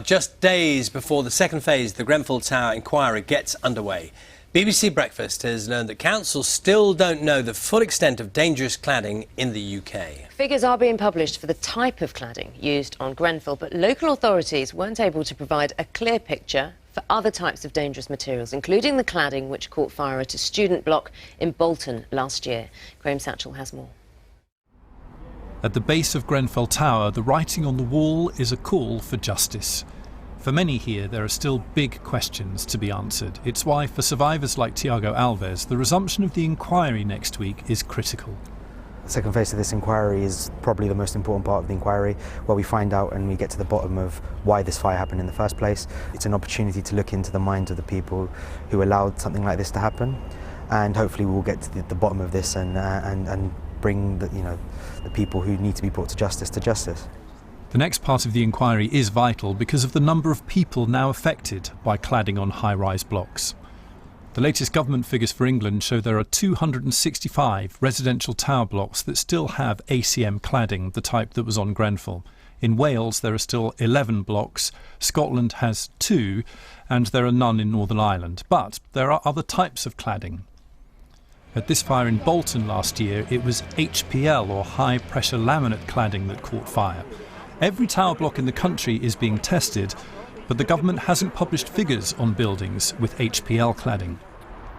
just days before the second phase of the Grenfell Tower inquiry gets underway. BBC Breakfast has learned that councils still don't know the full extent of dangerous cladding in the UK. Figures are being published for the type of cladding used on Grenfell, but local authorities weren't able to provide a clear picture for other types of dangerous materials, including the cladding which caught fire at a student block in Bolton last year. Graham Satchell has more. At the base of Grenfell Tower, the writing on the wall is a call for justice. For many here, there are still big questions to be answered. It's why, for survivors like Tiago Alves, the resumption of the inquiry next week is critical. The second phase of this inquiry is probably the most important part of the inquiry, where we find out and we get to the bottom of why this fire happened in the first place. It's an opportunity to look into the minds of the people who allowed something like this to happen, and hopefully we'll get to the bottom of this and bring the people who need to be brought to justice to justice. The next part of the inquiry is vital because of the number of people now affected by cladding on high-rise blocks. The latest government figures for England show there are 265 residential tower blocks that still have ACM cladding, the type that was on Grenfell. In Wales there are still 11 blocks, Scotland has 2, and there are none in Northern Ireland. But there are other types of cladding. At this fire in Bolton last year, it was HPL, or high-pressure laminate cladding, that caught fire. Every tower block in the country is being tested, but the government hasn't published figures on buildings with HPL cladding.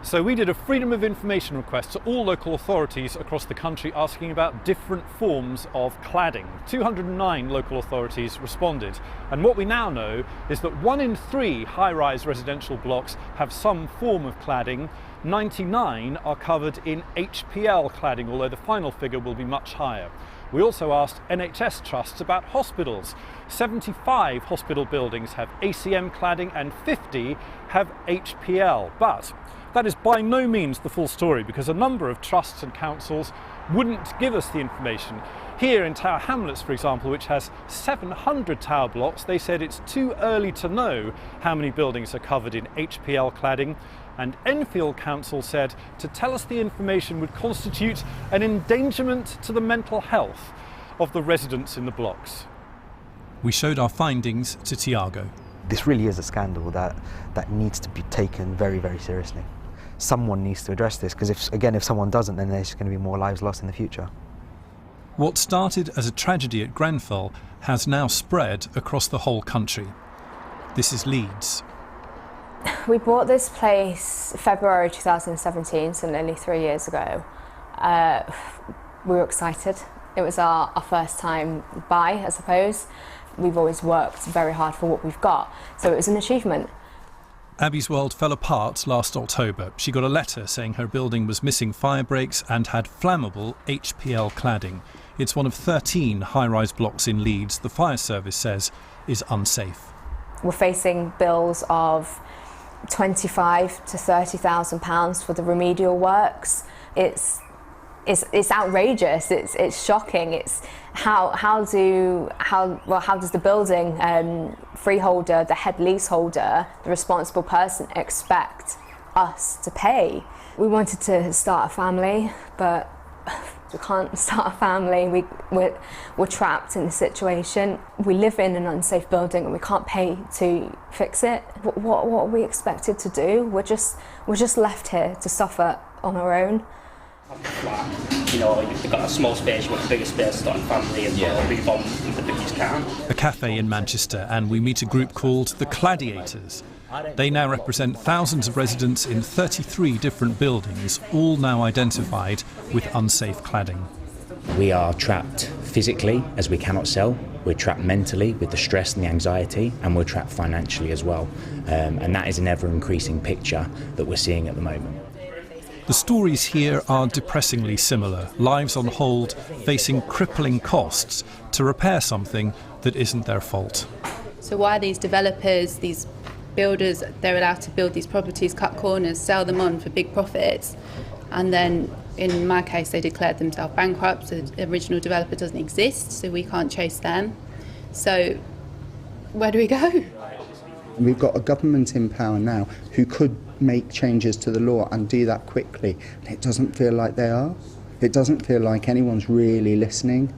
So we did a Freedom of Information request to all local authorities across the country asking about different forms of cladding. 209 local authorities responded, and what we now know is that 1 in 3 high-rise residential blocks have some form of cladding. 99 are covered in HPL cladding, although the final figure will be much higher. We also asked NHS trusts about hospitals. 75 hospital buildings have ACM cladding and 50 have HPL. But that is by no means the full story, because a number of trusts and councils wouldn't give us the information. Here in Tower Hamlets, for example, which has 700 tower blocks, they said it's too early to know how many buildings are covered in HPL cladding. And Enfield Council said to tell us the information would constitute an endangerment to the mental health of the residents in the blocks. We showed our findings to Tiago. This really is a scandal that needs to be taken very, very seriously. Someone needs to address this, because if someone doesn't, then there's going to be more lives lost in the future. What started as a tragedy at Grenfell has now spread across the whole country. This is Leeds. We bought this place February 2017, so nearly 3 years ago. We were excited. It was our first time buy, I suppose. We've always worked very hard for what we've got, so it was an achievement. Abby's world fell apart last October. She got a letter saying her building was missing fire breaks and had flammable HPL cladding. It's one of 13 high-rise blocks in Leeds the fire service says is unsafe. We're facing bills of £25,000 to £30,000 for the remedial works. It's outrageous. It's shocking. It's how does the building freeholder, the head leaseholder, the responsible person expect us to pay? We wanted to start a family, but we can't start a family. We're trapped in the situation. We live in an unsafe building and we can't pay to fix it. What are we expected to do? We're just left here to suffer on our own. You've got a small space, you want a bigger space, start a family and move on with the biggest can. A cafe in Manchester, and we meet a group called the Cladiators. They now represent thousands of residents in 33 different buildings, all now identified with unsafe cladding. We are trapped physically as we cannot sell, we're trapped mentally with the stress and the anxiety, and we're trapped financially as well. And that is an ever-increasing picture that we're seeing at the moment. The stories here are depressingly similar. Lives on hold, facing crippling costs to repair something that isn't their fault. So why are these developers, these builders, they're allowed to build these properties, cut corners, sell them on for big profits, and then in my case they declared themselves bankrupt, so the original developer doesn't exist, so we can't chase them. So where do we go? We've got a government in power now who could make changes to the law and do that quickly. It doesn't feel like they are. It doesn't feel like anyone's really listening.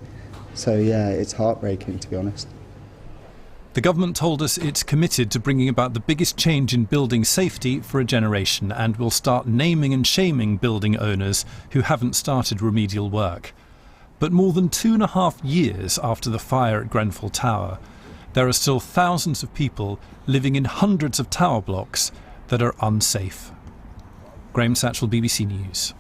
So yeah, it's heartbreaking, to be honest. The government told us it's committed to bringing about the biggest change in building safety for a generation and will start naming and shaming building owners who haven't started remedial work. But more than 2.5 years after the fire at Grenfell Tower, there are still thousands of people living in hundreds of tower blocks that are unsafe. Graham Satchell, BBC News.